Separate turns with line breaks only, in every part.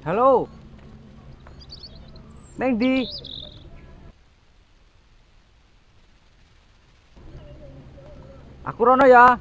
Halo. Neng di. Aku rono ya.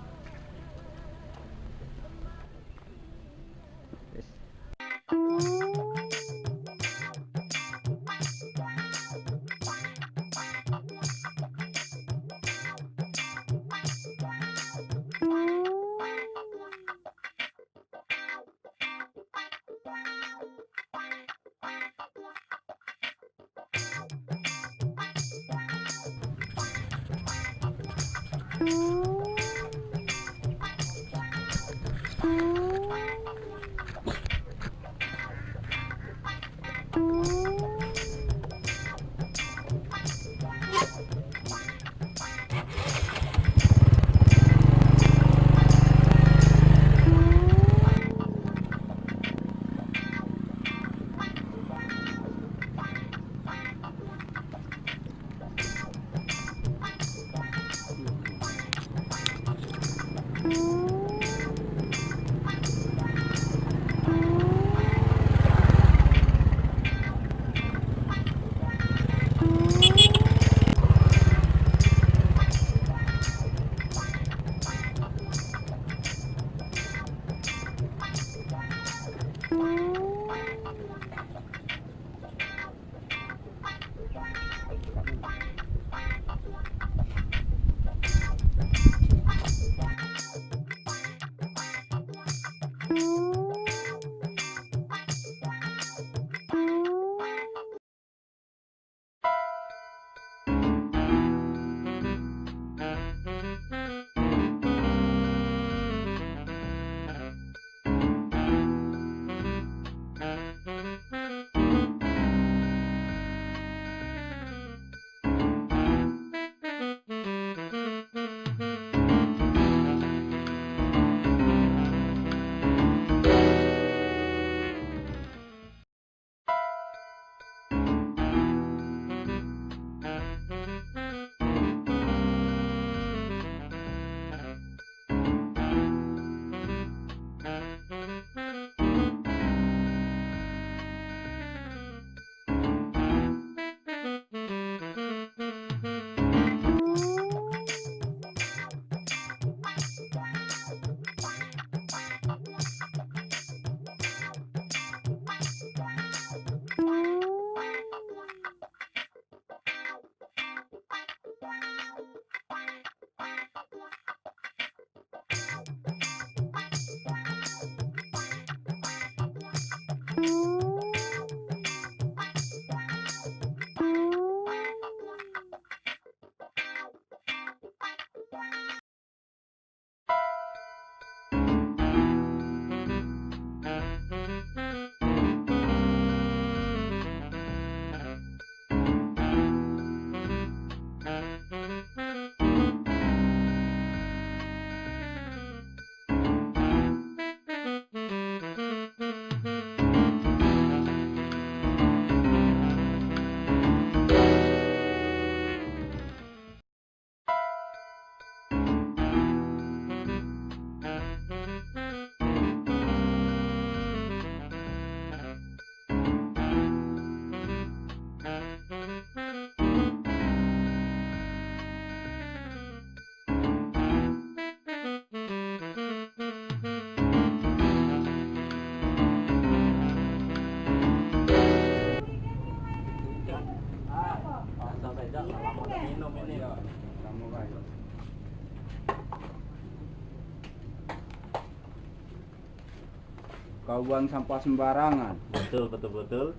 kau buang sampah sembarangan.
Betul.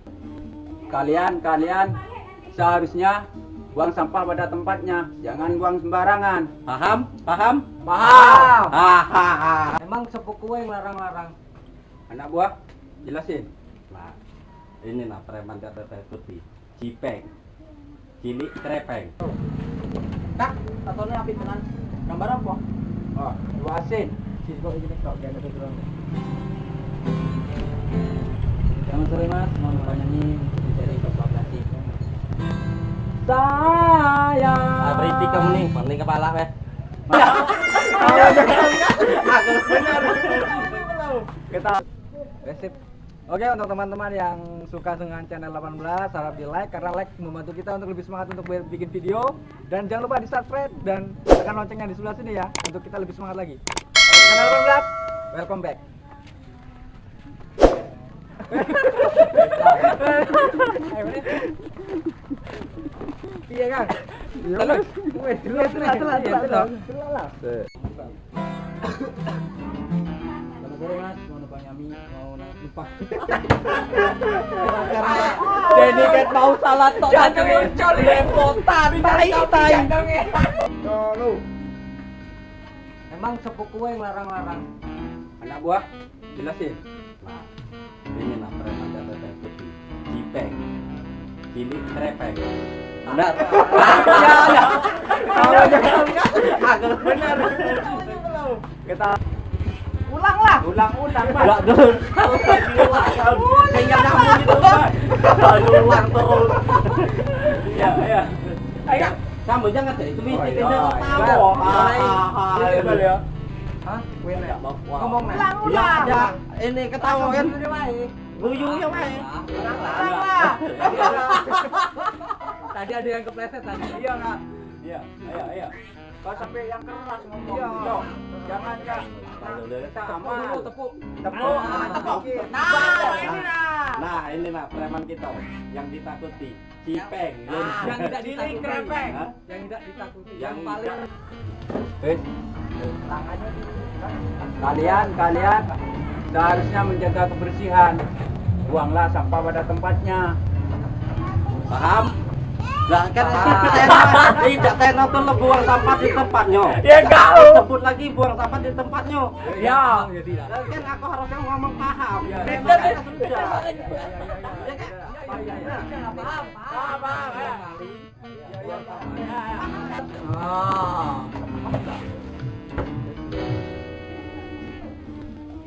Kalian seharusnya buang sampah pada tempatnya, jangan buang sembarangan.
Paham?
Paham.
Hahaha.
Emang sepuku yang larang-larang.
Anak buah, jelasin.
Nah, ini nah preman kata saya putih. Cipeng. Cilik krepeng.
Kak, tatonya api tenan. Gambar apa?
Oh, luasin.
Kok ini kok jangan ada kurang.
Selamat sore Mas, mau nyanyi dari Bapak Batik.
Saya.
Berisik kamu nih, paling kepala weh.
Kita resip. Oke, untuk teman-teman yang suka dengan channel 18, harap di like karena like membantu kita untuk lebih semangat untuk bikin video. Dan jangan lupa di subscribe dan tekan loncengnya di sebelah sini ya untuk kita lebih semangat lagi. Channel 18, welcome back. Iya kan? Terus,
Selamat sore Mas, mau numpang nyami, mau numpang.
Jadi kan mau salah tok aja muncul lepotan tai.
Lu,
Emang sepuku yang larang-larang.
anak buah, jelasin.
Nah, ini nah preman kata saya putih. Cipeng. Cilik krepeng. Benar.
Ya.
Benar.
Kita ulanglah.
Ulang,
Enggak dulu. Tinggal nyambung gitu, Mas. Ulang terus. Iya. Ayo, kamu jangan jadi itu
Oh,
ini
iya.
tahu.
ya.
Hah? Win ya?
Ngomong
Ngomong
nah.
nah.
Ya ada. Ini ketawa kan. Guyungnya wae.
Tadi ada yang kepleset tadi.
Iya Kak. Iya, ayo. Kau sampai yang keras ngomong.
Iya.
Yo, jangan Kak. Kita aman.
Tepuk.
Tepuk.
Tepuk.
Nah, ini nah preman kita yang ditakuti. Cipeng.
Yang tidak ditakuti.
krepeng.
Hah?
Yang tidak ditakuti.
Yang
Yang paling
Tangannya kalian seharusnya menjaga kebersihan. Buanglah sampah pada tempatnya.
Paham? Lah kan
Paham.
tidak tenang tuh lo buang sampah di tempatnya.
Ya kau.
Sebut lagi buang sampah di tempatnya.
Ya. Ya tidak.
Lah kan aku harusnya ngomong paham.
Ya,
Ya,
ya,
makanya
ya.
sudah.
Ya, kan?
Paham.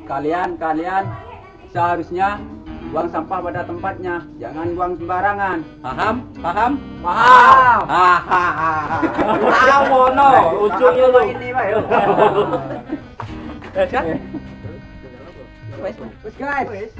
Kalian seharusnya buang sampah pada tempatnya, jangan buang sembarangan.
Paham? Paham?
Paham.
Hahaha. Kamu no, ujungnya lu.
Ini Pak.
Wes guys.